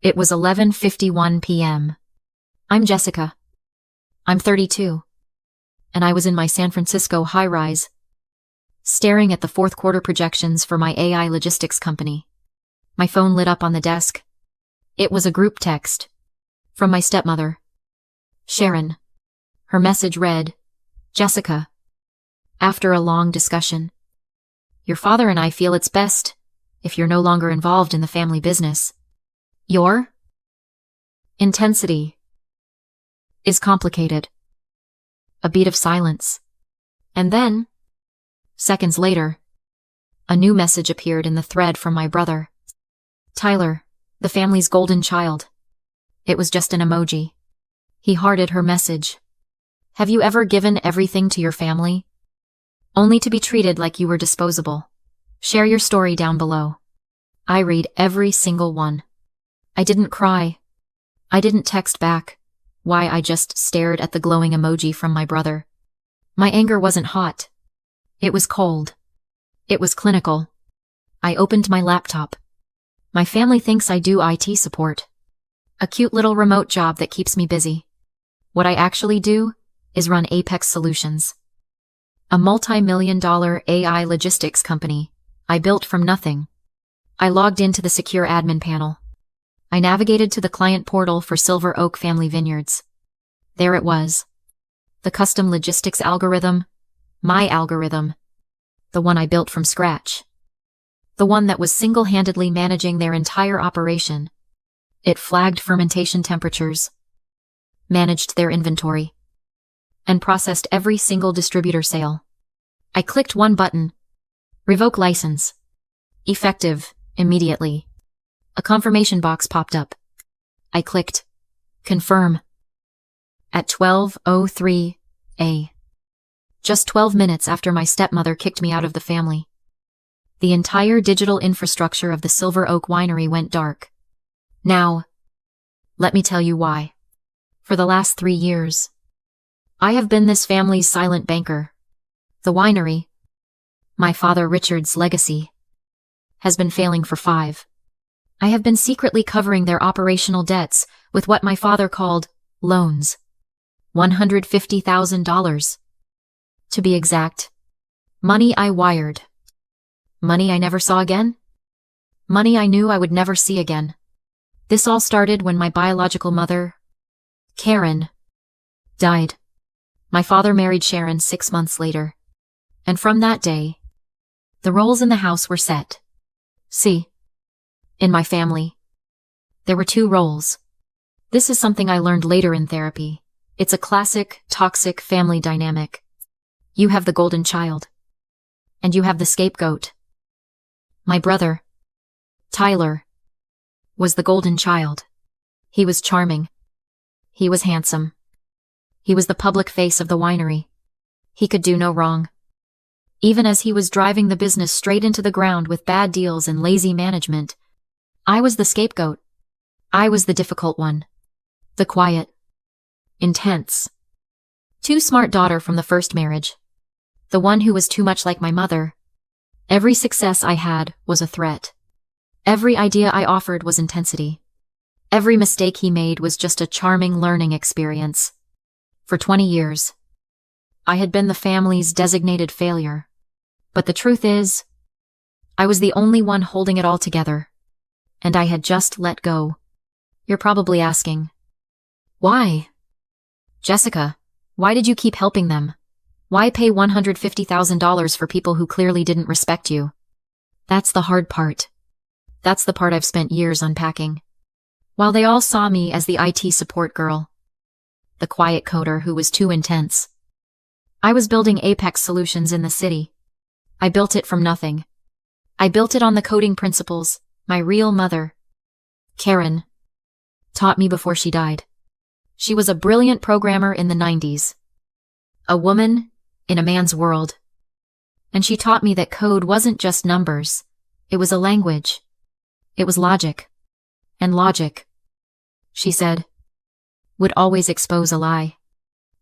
It was 11:51 p.m. I'm Jessica. I'm 32. And I was in my San Francisco high-rise, staring at the fourth quarter projections for my AI logistics company. My phone lit up on the desk. It was a group text from my stepmother, Sharon. Her message read, "Jessica, after a long discussion, your father and I feel it's best if you're no longer involved in the family business. Your intensity is complicated." A beat of silence. And then, seconds later, a new message appeared in the thread from my brother, Tyler, the family's golden child. It was just an emoji. He hearted her message. "Have you ever given everything to your family, only to be treated like you were disposable? Share your story down below." I read every single one. I didn't cry. I didn't text back. Why, I just stared at the glowing emoji from my brother. My anger wasn't hot. It was cold. It was clinical. I opened my laptop. My family thinks I do IT support. A cute little remote job that keeps me busy. What I actually do is run Apex Solutions, a multi-million-dollar AI logistics company I built from nothing. I logged into the secure admin panel. I navigated to the client portal for Silver Oak Family Vineyards. There it was. The custom logistics algorithm. My algorithm. The one I built from scratch. The one that was single-handedly managing their entire operation. It flagged fermentation temperatures, managed their inventory, and processed every single distributor sale. I clicked one button. Revoke license. Effective, immediately. A confirmation box popped up. I clicked confirm. At 12:03 a.m. Just 12 minutes after my stepmother kicked me out of the family, the entire digital infrastructure of the Silver Oak Winery went dark. Now, let me tell you why. For the last 3 years, I have been this family's silent banker. The winery, my father Richard's legacy, has been failing for 5. I have been secretly covering their operational debts with what my father called loans. $150,000. To be exact. Money I wired. Money I never saw again. Money I knew I would never see again. This all started when my biological mother, Karen, died. My father married Sharon 6 months later. And from that day, the roles in the house were set. See? In my family, there were 2 roles. This is something I learned later in therapy. It's a classic, toxic family dynamic. You have the golden child. And you have the scapegoat. My brother, Tyler, was the golden child. He was charming. He was handsome. He was the public face of the winery. He could do no wrong. Even as he was driving the business straight into the ground with bad deals and lazy management, I was the scapegoat. I was the difficult one. The quiet, intense, too smart daughter from the first marriage. The one who was too much like my mother. Every success I had was a threat. Every idea I offered was intensity. Every mistake he made was just a charming learning experience. For 20 years, I had been the family's designated failure. But the truth is, I was the only one holding it all together. And I had just let go. You're probably asking, why? Jessica, why did you keep helping them? Why pay $150,000 for people who clearly didn't respect you? That's the hard part. That's the part I've spent years unpacking. While they all saw me as the IT support girl, the quiet coder who was too intense, I was building Apex Solutions in the city. I built it from nothing. I built it on the coding principles my real mother, Karen, taught me before she died. She was a brilliant programmer in the 90s. A woman in a man's world. And she taught me that code wasn't just numbers. It was a language. It was logic. And logic, she said, would always expose a lie.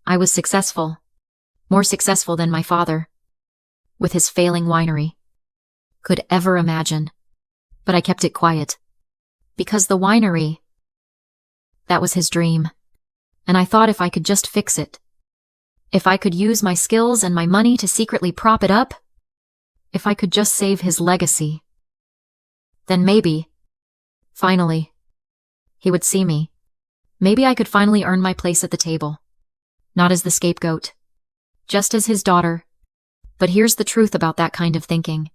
I was successful. More successful than my father, with his failing winery, could ever imagine. But I kept it quiet. Because the winery That was his dream. And I thought if I could just fix it. If I could use my skills and my money to secretly prop it up. If I could just save his legacy. Then maybe, finally, he would see me. Maybe I could finally earn my place at the table. Not as the scapegoat. Just as his daughter. But here's the truth about that kind of thinking.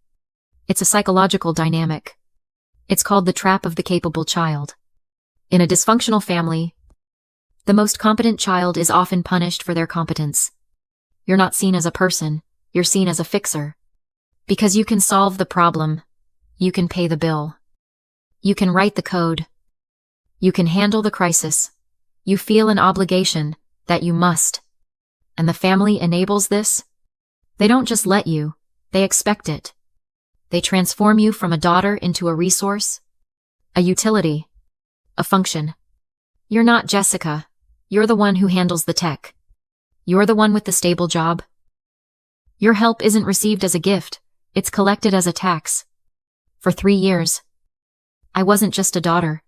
It's a psychological dynamic. It's called the trap of the capable child. In a dysfunctional family, the most competent child is often punished for their competence. You're not seen as a person, you're seen as a fixer. Because you can solve the problem. You can pay the bill. You can write the code. You can handle the crisis. You feel an obligation that you must. And the family enables this. They don't just let you, they expect it. They transform you from a daughter into a resource, a utility, a function. You're not Jessica. You're the one who handles the tech. You're the one with the stable job. Your help isn't received as a gift, it's collected as a tax. For 3 years, I wasn't just a daughter.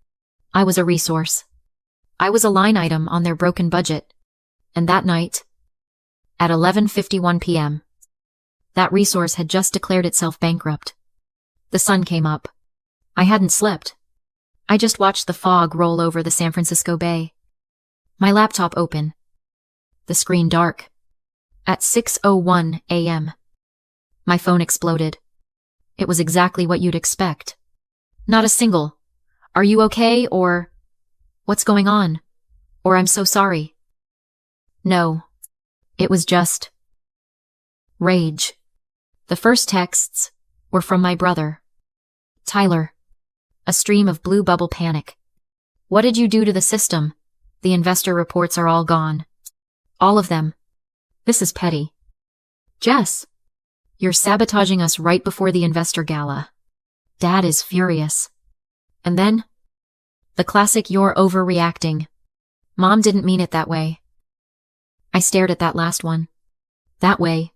I was a resource. I was a line item on their broken budget. And that night, at 11:51 p.m., that resource had just declared itself bankrupt. The sun came up. I hadn't slept. I just watched the fog roll over the San Francisco Bay. My laptop open. The screen dark. At 6:01 a.m., my phone exploded. It was exactly what you'd expect. Not a single, "Are you okay?" or "What's going on?" or "I'm so sorry." No. It was just rage. The first texts were from my brother, Tyler. A stream of blue bubble panic. "What did you do to the system? The investor reports are all gone. All of them. This is petty. Jess, you're sabotaging us right before the investor gala. Dad is furious." And then, the classic "you're overreacting. Mom didn't mean it that way." I stared at that last one. That way.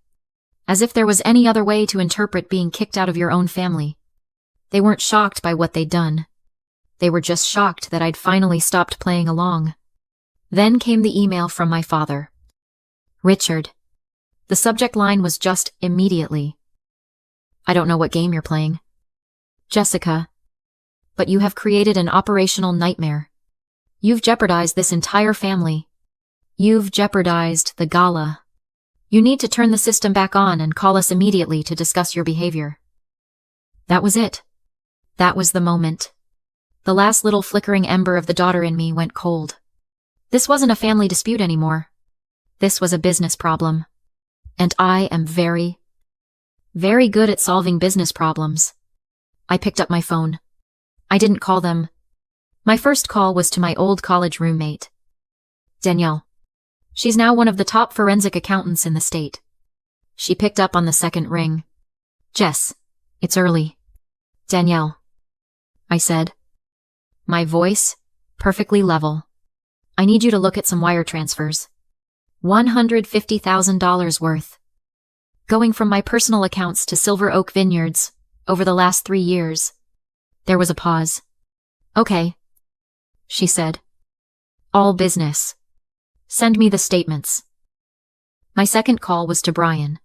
As if there was any other way to interpret being kicked out of your own family. They weren't shocked by what they'd done. They were just shocked that I'd finally stopped playing along. Then came the email from my father. "Richard." The subject line was just immediately. "I don't know what game you're playing, Jessica, but you have created an operational nightmare. You've jeopardized this entire family. You've jeopardized the gala. You need to turn the system back on and call us immediately to discuss your behavior." That was it. That was the moment. The last little flickering ember of the daughter in me went cold. This wasn't a family dispute anymore. This was a business problem. And I am very, very good at solving business problems. I picked up my phone. I didn't call them. My first call was to my old college roommate, Danielle. She's now one of the top forensic accountants in the state. She picked up on the second ring. "Jess, it's early." "Danielle," I said. My voice, perfectly level. "I need you to look at some wire transfers. $150,000 worth. Going from my personal accounts to Silver Oak Vineyards, over the last 3 years." There was a pause. "Okay," she said. "All business. Send me the statements." My second call was to Brian,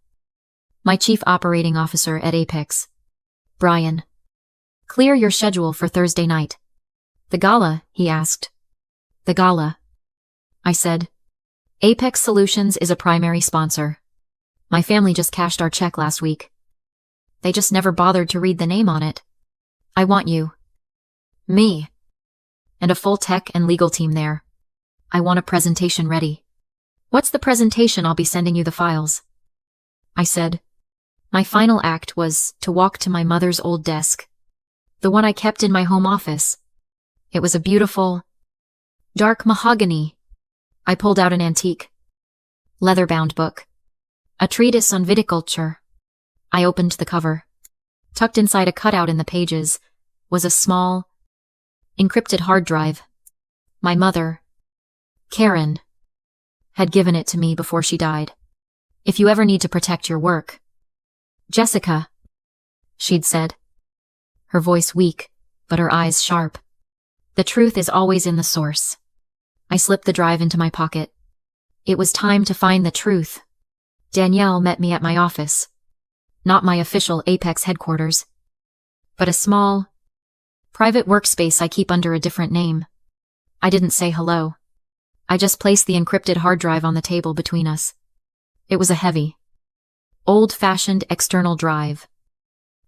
my chief operating officer at Apex. "Brian, clear your schedule for Thursday night." "The gala?" he asked. "The gala," I said. "Apex Solutions is a primary sponsor. My family just cashed our check last week. They just never bothered to read the name on it. I want you. Me. And a full tech and legal team there. I want a presentation ready." "What's the presentation? I'll be sending you the files," I said. My final act was to walk to my mother's old desk, the one I kept in my home office. It was a beautiful, dark mahogany. I pulled out an antique, leather-bound book, a treatise on viticulture. I opened the cover. Tucked inside a cutout in the pages was a small, encrypted hard drive. My mother, Karen, had given it to me before she died. "If you ever need to protect your work, Jessica," she'd said, her voice weak, but her eyes sharp. "The truth is always in the source. I slipped the drive into my pocket. It was time to find the truth. Danielle met me at my office. Not my official Apex headquarters, but a small, private workspace I keep under a different name. I didn't say hello. I just placed the encrypted hard drive on the table between us. It was a heavy, old-fashioned external drive,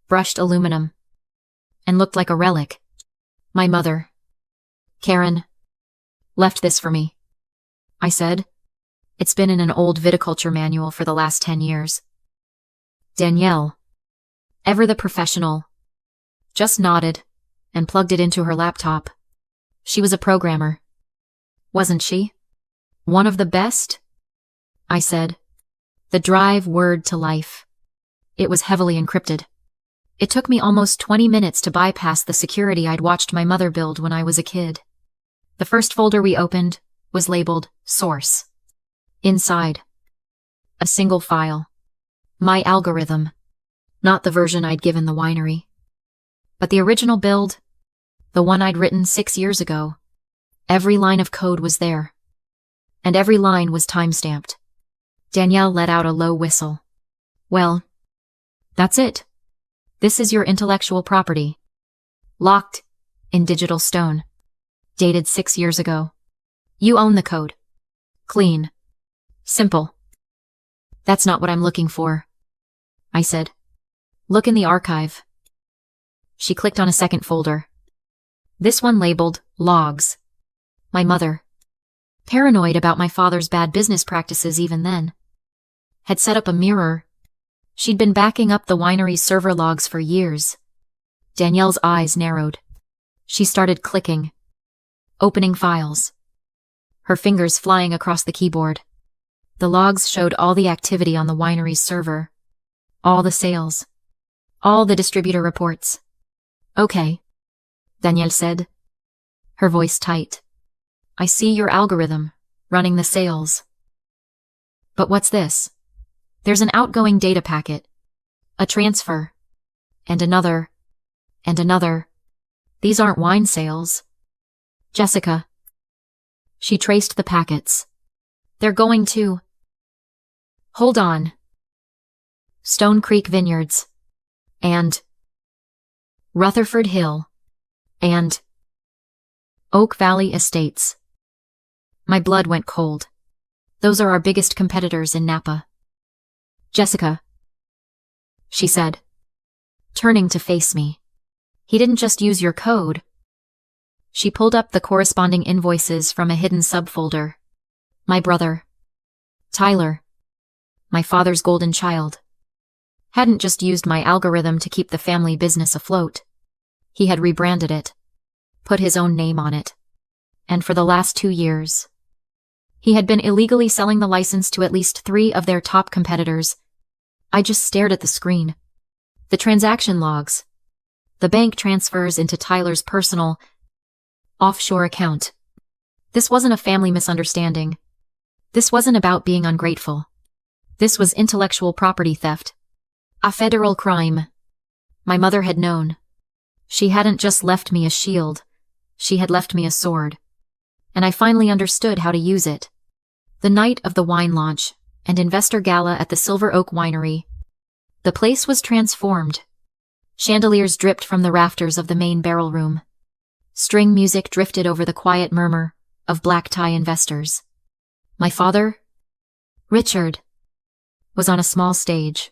brushed aluminum, and looked like a relic. My mother, Karen, left this for me, I said. It's been in an old viticulture manual for the last 10 years. Danielle, ever the professional, just nodded and plugged it into her laptop. She was a programmer, wasn't she? One of the best? I said. The drive whirred to life. It was heavily encrypted. It took me almost 20 minutes to bypass the security I'd watched my mother build when I was a kid. The first folder we opened was labeled Source. Inside, a single file. My algorithm. Not the version I'd given the winery, but the original build, the one I'd written 6 years ago. Every line of code was there, and every line was time-stamped. Danielle let out a low whistle. Well, that's it. This is your intellectual property. Locked in digital stone. Dated 6 years ago. You own the code. Clean. Simple. That's not what I'm looking for, I said. Look in the archive. She clicked on a second folder. This one labeled Logs. My mother, paranoid about my father's bad business practices even then, had set up a mirror. She'd been backing up the winery's server logs for years. Danielle's eyes narrowed. She started clicking, opening files, her fingers flying across the keyboard. The logs showed all the activity on the winery's server, all the sales, all the distributor reports. Okay, Danielle said, her voice tight. I see your algorithm, running the sales. But what's this? There's an outgoing data packet, a transfer, and another, and another. These aren't wine sales. Jessica. She traced the packets. They're going to... Hold on. Stone Creek Vineyards. And... Rutherford Hill. And... Oak Valley Estates. My blood went cold. Those are our biggest competitors in Napa. Jessica, she said, turning to face me. He didn't just use your code. She pulled up the corresponding invoices from a hidden subfolder. My brother, Tyler, my father's golden child, hadn't just used my algorithm to keep the family business afloat. He had rebranded it, put his own name on it. And for the last 2 years, he had been illegally selling the license to at least 3 of their top competitors. I just stared at the screen. The transaction logs. The bank transfers into Tyler's personal, offshore account. This wasn't a family misunderstanding. This wasn't about being ungrateful. This was intellectual property theft. A federal crime. My mother had known. She hadn't just left me a shield. She had left me a sword. And I finally understood how to use it. The night of the wine launch and investor gala at the Silver Oak Winery. The place was transformed. Chandeliers dripped from the rafters of the main barrel room. String music drifted over the quiet murmur of black tie investors. My father, Richard, was on a small stage,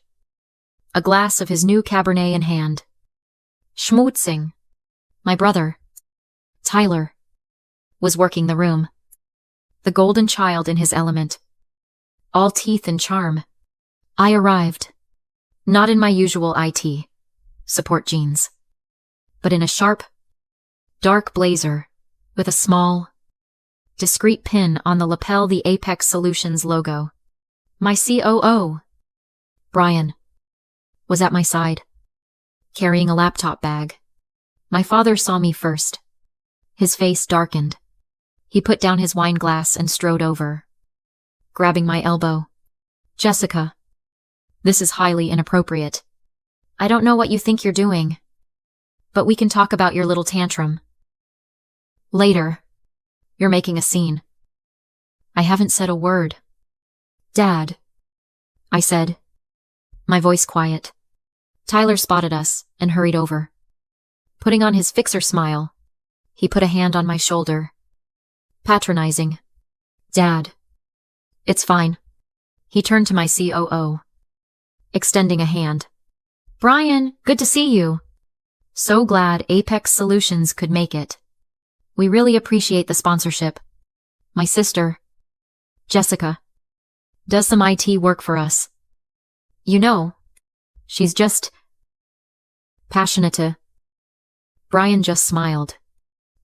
a glass of his new Cabernet in hand. Schmutzing. My brother, Tyler, was working the room. The golden child in his element. All teeth and charm. I arrived. Not in my usual IT support jeans, but in a sharp, dark blazer with a small, discreet pin on the lapel, the Apex Solutions logo. My COO, Brian, was at my side, carrying a laptop bag. My father saw me first. His face darkened. He put down his wine glass and strode over, grabbing my elbow. Jessica, this is highly inappropriate. I don't know what you think you're doing, but we can talk about your little tantrum later. You're making a scene. I haven't said a word. Dad, I said, my voice quiet. Tyler spotted us and hurried over. Putting on his fixer smile, he put a hand on my shoulder. Patronizing. Dad. It's fine. He turned to my COO, extending a hand. Brian, good to see you. So glad Apex Solutions could make it. We really appreciate the sponsorship. My sister, Jessica, does some IT work for us. You know, she's just passionate. Brian just smiled.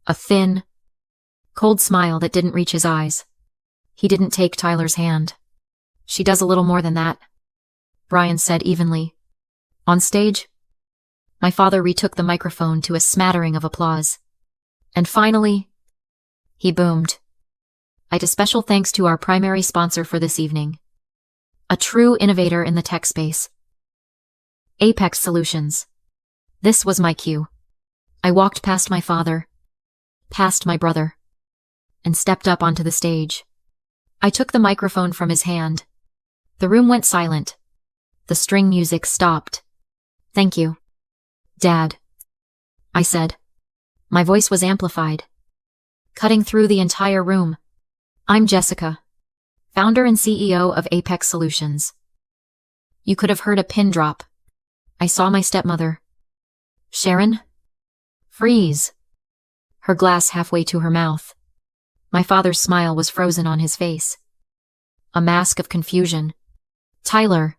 A thin, cold smile that didn't reach his eyes. He didn't take Tyler's hand. She does a little more than that, Brian said evenly. On stage, my father retook the microphone to a smattering of applause. And finally, he boomed. A special thanks to our primary sponsor for this evening. A true innovator in the tech space. Apex Solutions. This was my cue. I walked past my father, past my brother, and stepped up onto the stage. I took the microphone from his hand. The room went silent. The string music stopped. Thank you, Dad, I said. My voice was amplified, cutting through the entire room. I'm Jessica, founder and CEO of Apex Solutions. You could have heard a pin drop. I saw my stepmother, Sharon, freeze, her glass halfway to her mouth. My father's smile was frozen on his face. A mask of confusion. Tyler.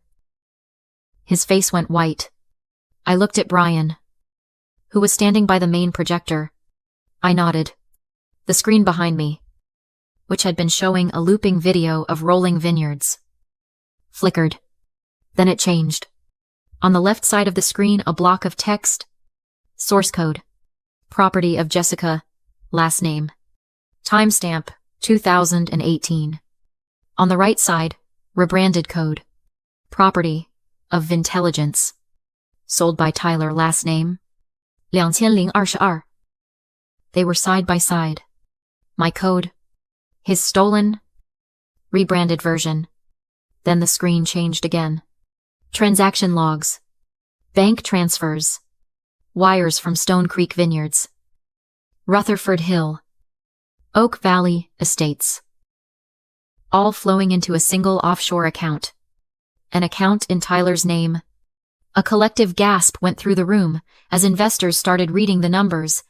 His face went white. I looked at Brian, who was standing by the main projector. I nodded. The screen behind me, which had been showing a looping video of rolling vineyards, flickered. Then it changed. On the left side of the screen, a block of text. Source code. Property of Jessica. Last name. Timestamp, 2018. On the right side, rebranded code. Property of Vintelligence. Sold by Tyler. Last name. 2022. They were side by side. My code. His stolen, rebranded version. Then the screen changed again. Transaction logs. Bank transfers. Wires from Stone Creek Vineyards. Rutherford Hill. Oak Valley Estates. All flowing into a single offshore account. An account in Tyler's name. A collective gasp went through the room as investors started reading the numbers.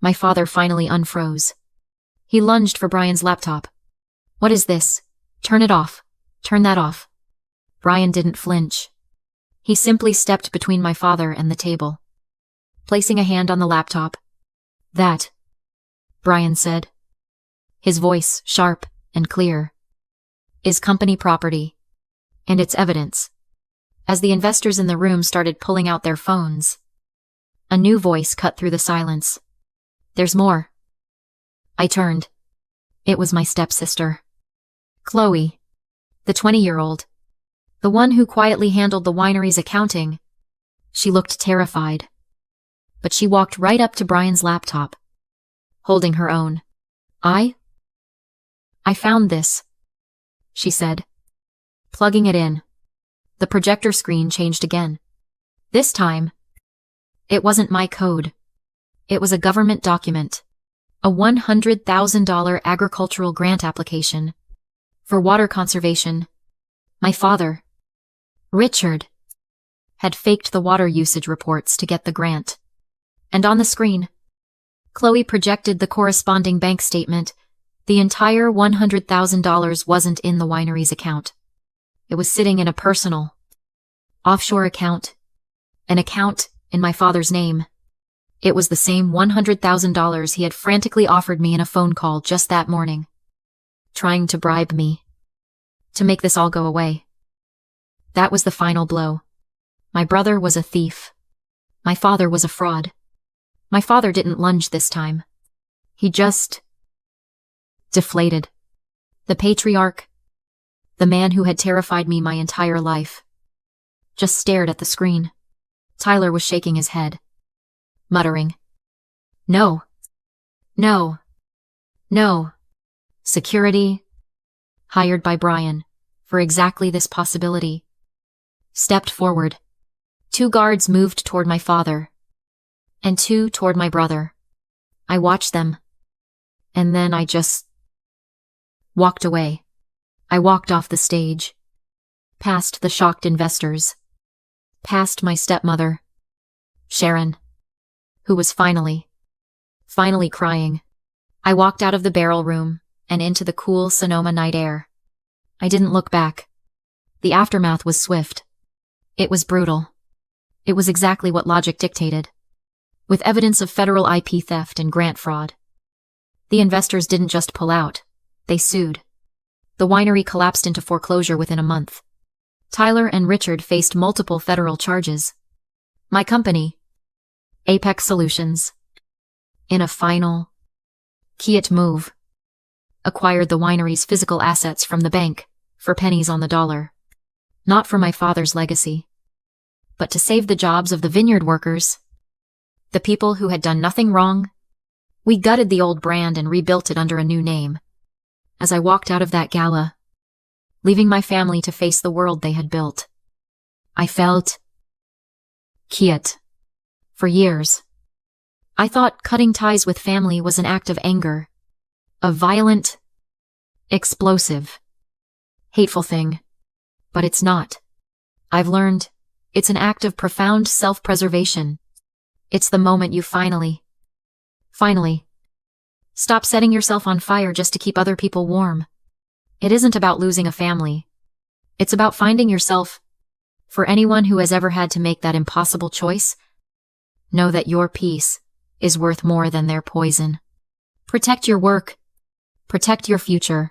My father finally unfroze. He lunged for Brian's laptop. What is this? Turn it off. Turn that off. Brian didn't flinch. He simply stepped between my father and the table, placing a hand on the laptop. That, Brian said, his voice sharp and clear, is company property, and it's evidence. As the investors in the room started pulling out their phones, a new voice cut through the silence. There's more. I turned. It was my stepsister, Chloe, the 20-year-old, the one who quietly handled the winery's accounting. She looked terrified, but she walked right up to Brian's laptop, holding her own. I found this, she said, plugging it in. The projector screen changed again. This time, it wasn't my code. It was a government document. A $100,000 agricultural grant application for water conservation. My father, Richard, had faked the water usage reports to get the grant. And on the screen, Chloe projected the corresponding bank statement. The entire $100,000 wasn't in the winery's account. It was sitting in a personal, offshore account, an account in my father's name. It was the same $100,000 he had frantically offered me in a phone call just that morning, trying to bribe me to make this all go away. That was the final blow. My brother was a thief. My father was a fraud. My father didn't lunge this time. He just deflated. The patriarch, the man who had terrified me my entire life, just stared at the screen. Tyler was shaking his head, muttering, No. No. No. Security. hired by Brian, for exactly this possibility. Stepped forward. 2 guards moved toward my father, and 2 toward my brother. I watched them, and then I just walked away. I walked off the stage, past the shocked investors, past my stepmother, Sharon, who was finally crying. I walked out of the barrel room and into the cool Sonoma night air. I didn't look back. The aftermath was swift. It was brutal. It was exactly what logic dictated, with evidence of federal IP theft and grant fraud. The investors didn't just pull out, they sued. The winery collapsed into foreclosure within a month. Tyler and Richard faced multiple federal charges. My company, Apex Solutions, in a final, Kiat move, acquired the winery's physical assets from the bank for pennies on the dollar. Not for my father's legacy, but to save the jobs of the vineyard workers, the people who had done nothing wrong. We gutted the old brand and rebuilt it under a new name. As I walked out of that gala, leaving my family to face the world they had built, I felt Kiat. For years, I thought cutting ties with family was an act of anger, a violent, explosive, hateful thing. But it's not. I've learned it's an act of profound self-preservation. It's the moment you finally, stop setting yourself on fire just to keep other people warm. It isn't about losing a family. It's about finding yourself. For anyone who has ever had to make that impossible choice, know that your peace is worth more than their poison. Protect your work. Protect your future.